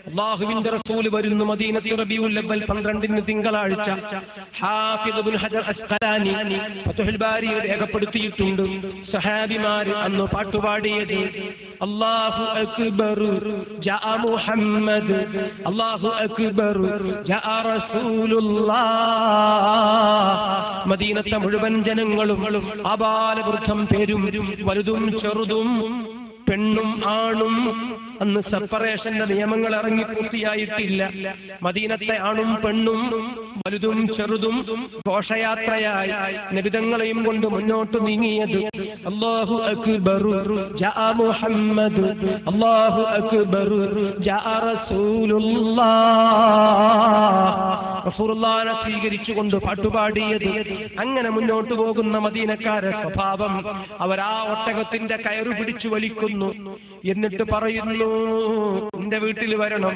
അല്ലാഹുവിന്റെ റസൂൽ വരുന്നു മദീനത്തിൽ റബീഉൽ അവ്വൽ 12 തിങ്കളാഴ്ച. ഹാഫിദ് ഇബ്നു ഹജർ അസ്ഖലാനി ഫത്ഹുൽ ബാരിയിൽ രേഖപ്പെടുത്തിയിട്ടുണ്ട്, സഹാബിമാർ അന്ന് പാട്ടുപാടിയത് അല്ലാഹു അക്ബർ ജാ മുഹമ്മദ്, അല്ലാഹു അക്ബർ ജാ റസൂലുള്ളാഹ്. മദീനത്തെ മുഴുവൻ ജനങ്ങളും ആബാലവൃദ്ധം പേരും വലുതും ചെറുതും പെണ്ണും ആണും, അന്ന് സെപ്പറേഷന്റെ നിയമങ്ങൾ ഇറങ്ങി പൂർത്തിയായിട്ടില്ല. മദീനത്തെ ആണും പെണ്ണും വലുതും ചെറുതും ഘോഷയാത്രയായി നബിതങ്ങളെയും കൊണ്ട് മുന്നോട്ട് നീങ്ങിയത് അല്ലാഹു അക്ബർ ജാ മുഹമ്മദ്, അല്ലാഹു അക്ബർ ജാ റസൂലുള്ളാഹ്. റസൂലുള്ളാഹിനെ സ്വീകരിച്ചുകൊണ്ട് പാട്ടുപാടിയത്. അങ്ങനെ മുന്നോട്ട് പോകുന്ന മദീനക്കാരെ സ്വഭാവം, അവരാ ഒട്ടകത്തിന്റെ കയറു പിടിച്ചു വലിക്കുന്നു. എന്നിട്ട് പറയുന്നു, എന്റെ വീട്ടിൽ വരണം,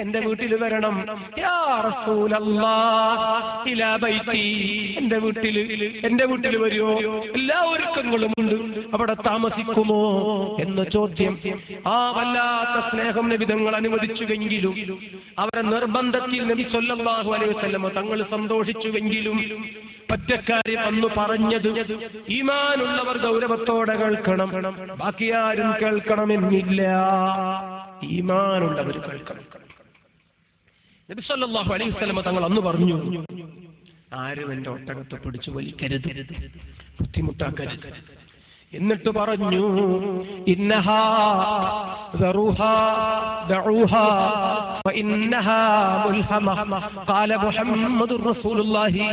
എന്റെ വീട്ടിൽ വരണം, യാ റസൂലല്ലാഹ് ഇലാ ബൈതി. എന്റെ വീട്ടിൽ വരുമോ? എല്ലാ ഒരുക്കങ്ങളും ഉണ്ട്, അവിടെ താമസിക്കുമോ എന്ന ചോദ്യം. ആ വല്ലാത്ത സ്നേഹം നബിതങ്ങൾ അനുവദിച്ചുവെങ്കിലും, അവരെ നിർബന്ധത്തിൽ നബി സല്ലല്ലാഹു അലൈഹി വസല്ലം തങ്ങൾ സന്തോഷിച്ചുവെങ്കിലും, ഒറ്റക്കാര്യം അന്ന് പറഞ്ഞത് ഈമാനുള്ളവർ ഗൗരവത്തോടെ കേൾക്കണം, ബാക്കി ആരും കേൾക്കണമെന്നില്ല. ഈമാനുള്ളവർ കേൾക്കണം. നബി സല്ലല്ലാഹു അലൈഹി വസല്ലം തങ്ങൾ അന്ന് പറഞ്ഞു, ആരും എന്റെ ഒട്ടകത്തെ പിടിച്ചു വലിക്കരുത്, ബുദ്ധിമുട്ടാക്കരുത്. എന്നിട്ട് പറഞ്ഞു, ഇന്നഹാ ദറുഹാ ദഉഹാ ഫഇന്നഹാ മുൽഹമ ഖാല മുഹമ്മദുർ റസൂലുള്ളാഹി.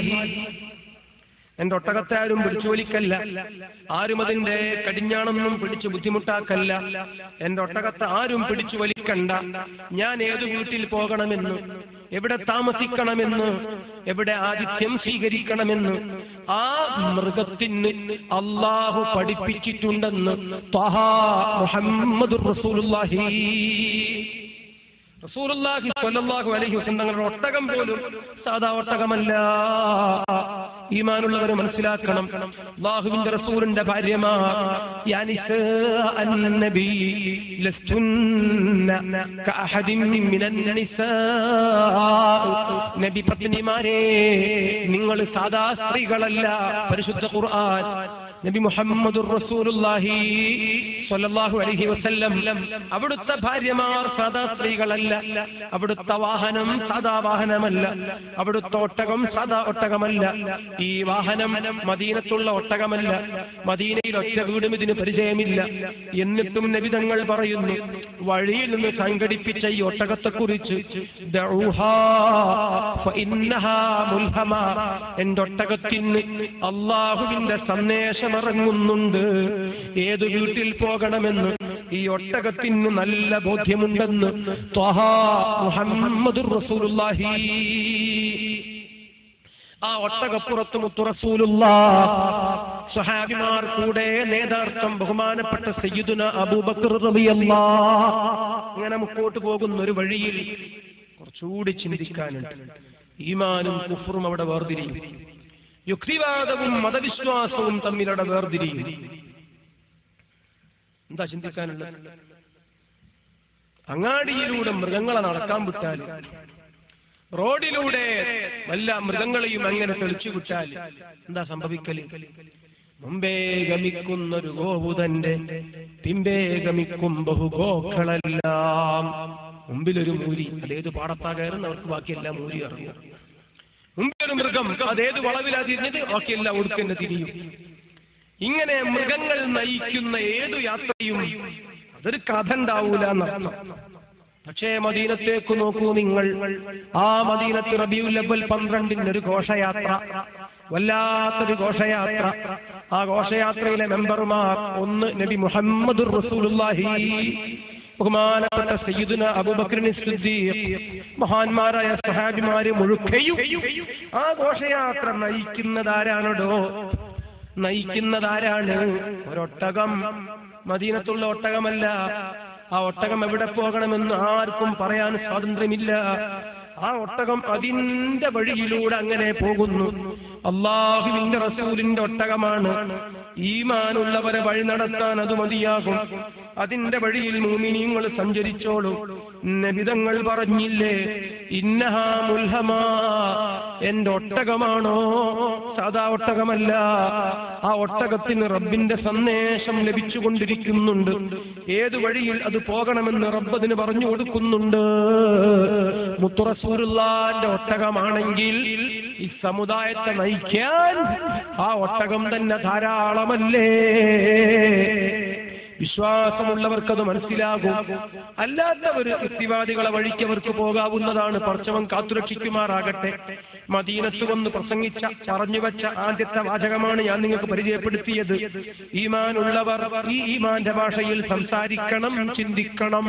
എന്റെ ഒട്ടകത്തെ ആരും പിടിച്ചു വലിക്കല്ല, ആരും അതിന്റെ കടിഞ്ഞാണൊന്നും പിടിച്ചു ബുദ്ധിമുട്ടാക്കല്ല. എന്റെ ഒട്ടകത്തെ ആരും പിടിച്ചു വലിക്കണ്ട. ഞാൻ ഏതു വീട്ടിൽ പോകണമെന്ന്, എവിടെ താമസിക്കണമെന്ന്, എവിടെ ആതിഥ്യം സ്വീകരിക്കണമെന്ന് ആ മൃഗത്തിന് അല്ലാഹു പഠിപ്പിച്ചിട്ടുണ്ടെന്ന് ത്വഹാ മുഹമ്മദുർ റസൂലുള്ളാഹി. റസൂലുള്ളാഹി സ്വല്ലല്ലാഹു അലൈഹി വസല്ലം തങ്ങളുടെ ഒട്ടകം പോലും സാധാ ഒട്ടകമല്ല. ഈമാനുള്ളവരെ മനസ്സിലാക്കണം. അല്ലാഹുവിന്റെ റസൂലിന്റെ ഭാര്യമാർ, യാ നിസാ അൻ-നബി ലസ്തുന്ന കഅഹദിൻ മിനൻ നിസാ. നബി പത്നിമാരെ, നിങ്ങൾ സാധാ സ്ത്രീകളല്ല. പരിശുദ്ധ ഖുർആൻ നബി മുഹമ്മദുർ റസൂലുള്ളാഹി സ്വല്ലല്ലാഹു അലൈഹി വസല്ലം അവിടുത്തെ ഭാര്യമാർ സാധാ സ്ത്രീകളല്ല. അവിടുത്തെ വാഹനം സാധാ വാഹനമല്ല, അവിടുത്തെ ഒട്ടകം സാധാ ഒട്ടകമല്ല. ഈ വാഹനം മദീനത്തുള്ള ഒട്ടകമല്ല, മദീനയിൽ ഒറ്റ വീടും ഇതിന് പരിചയമില്ല. എന്നിട്ടും നബി തങ്ങൾ പറയുന്നു, വഴിയിൽ നിന്ന് സംഘടിപ്പിച്ച ഈ ഒട്ടകത്തെക്കുറിച്ച് ദഉഹാ ഫഇന്നഹാ മുൽഹമ. എന്റെ ഒട്ടകത്തിന് അല്ലാഹുവിന്റെ സന്ദേശം ഇറങ്ങുന്നുണ്ട്. ഏതു വീട്ടിൽ പോകണമെന്ന് ഈ ഒട്ടകത്തിന് നല്ല ബോധ്യമുണ്ടെന്ന് ത്വഹാ മുഹമ്മദുർ റസൂലുള്ളാഹി. ആ ഒട്ടകപ്പുറത്ത് മുത്തു റസൂലുള്ളാഹ്, സ്വഹാബിമാർ കൂടെ, നേതൃത്വം ബഹുമാനപ്പെട്ട സയ്യിദുന അബൂബക്കർ റളിയല്ലാഹു. അങ്ങനെ മുമ്പോട്ട് പോകുന്ന ഒരു വഴിയിൽ കുറച്ചുകൂടി ചിന്തിക്കാനുണ്ട്. ഈമാനും കുഫ്റും അവിടെ വേർതിരിയും, യുക്തിവാദവും മതവിശ്വാസവും തമ്മിലവിടെ വേർതിരിയും. എന്താ ചിന്തിക്കാനുള്ളത്? അങ്ങാടിയിലൂടെ മൃഗങ്ങളെ നടക്കാൻ വിട്ടാൽ, റോഡിലൂടെ വല്ല മൃഗങ്ങളെയും അങ്ങനെ തെളിച്ചു വിട്ടാൽ എന്താ സംഭവിക്കല്? മുമ്പേ ഗമിക്കുന്നൊരു ഗോവുതന്റെ പിമ്പേ ഗമിക്കും ബഹുഗോക്കളെല്ലാം. മുമ്പിലൊരു മൂരി, അതേത് പാടത്താ കയറുന്നവർക്ക് ബാക്കിയെല്ലാം മൂരി അറിയാം. മുമ്പിലൊരു മൃഗം, അതേത് വളവിലാ തിരിഞ്ഞത്, ബാക്കിയെല്ലാം ഒടുക്കന്നെ തിരിയും. ഇങ്ങനെ മൃഗങ്ങൾ നയിക്കുന്ന ഏതു യാത്രയും അതൊരു കഥ ഉണ്ടാവൂല എന്നർത്ഥം. പക്ഷേ മദീനത്തേക്ക് നോക്കൂ നിങ്ങൾ. ആ മദീനത്ത് റബീഉൽ അവ്വൽ 12 ഒരു ഘോഷയാത്ര, വല്ലാത്തൊരു ഘോഷയാത്ര. ആ ഘോഷയാത്രയിലെ മെമ്പർമാർ, ഒന്ന് നബി മുഹമ്മദുർ റസൂലുള്ളാഹി, ബഹുമാനപ്പെട്ട സയ്യിദുന അബൂബക്കർ സിദ്ദീഖ്, മഹാന്മാരായ സഹാബിമാര് മുഴുക്കയും. ആ ഘോഷയാത്ര നയിക്കുന്നതാരാണ്? ഒരൊട്ടകം. മദീനത്തുള്ള ഒട്ടകമല്ല. ആ ഒട്ടകം എവിടെ പോകണമെന്ന് ആർക്കും പറയാൻ സ്വാതന്ത്ര്യമില്ല. ആ ഒട്ടകം അതിന്റെ വഴിയിലൂടെ അങ്ങനെ പോകുന്നു. അല്ലാഹുവിന്റെ റസൂലിന്റെ ഒട്ടകമാണ്. ഈമാനുള്ളവരെ വഴി നടത്താൻ അത് മതിയാകും. അതിന്റെ വഴിയിൽ മുഅ്മിനീങ്ങൾ സഞ്ചരിച്ചോളൂ. നബിതങ്ങൾ പറഞ്ഞില്ലേ, ഇന്നഹാ മുൽഹമാ, എന്റെ ഒട്ടകമാണോ, സാധാ ഒട്ടകമല്ല, ആ ഒട്ടകത്തിന് റബ്ബിന്റെ സന്ദേശം ലഭിച്ചുകൊണ്ടിരിക്കുന്നുണ്ട്. ഏതു വഴിയിൽ അത് പോകണമെന്ന് റബ്ബ് അതിന് പറഞ്ഞു കൊടുക്കുന്നുണ്ട്. മുത്തു റസൂലുള്ളാഹിന്റെ ഒട്ടകമാണെങ്കിൽ ഈ സമുദായത്തെ നയിക്കാൻ ആ ഒട്ടകം തന്നെ ധാരാളമല്ലേ? വിശ്വാസമുള്ളവർക്കത് മനസ്സിലാകും. അല്ലാത്തവർ യുക്തിവാദികളെ വഴിക്ക് അവർക്ക് പോകാവുന്നതാണ്. പടച്ചവൻ കാത്തുരക്ഷിക്കുമാറാകട്ടെ. മദീനത്ത് വന്ന് പ്രസംഗിച്ച പറഞ്ഞുവച്ച ആദ്യത്തെ വാചകമാണ് ഞാൻ നിങ്ങൾക്ക് പരിചയപ്പെടുത്തിയത്. ഈമാനുള്ളവർ ഈ ഈമാന്റെ ഭാഷയിൽ സംസാരിക്കണം, ചിന്തിക്കണം.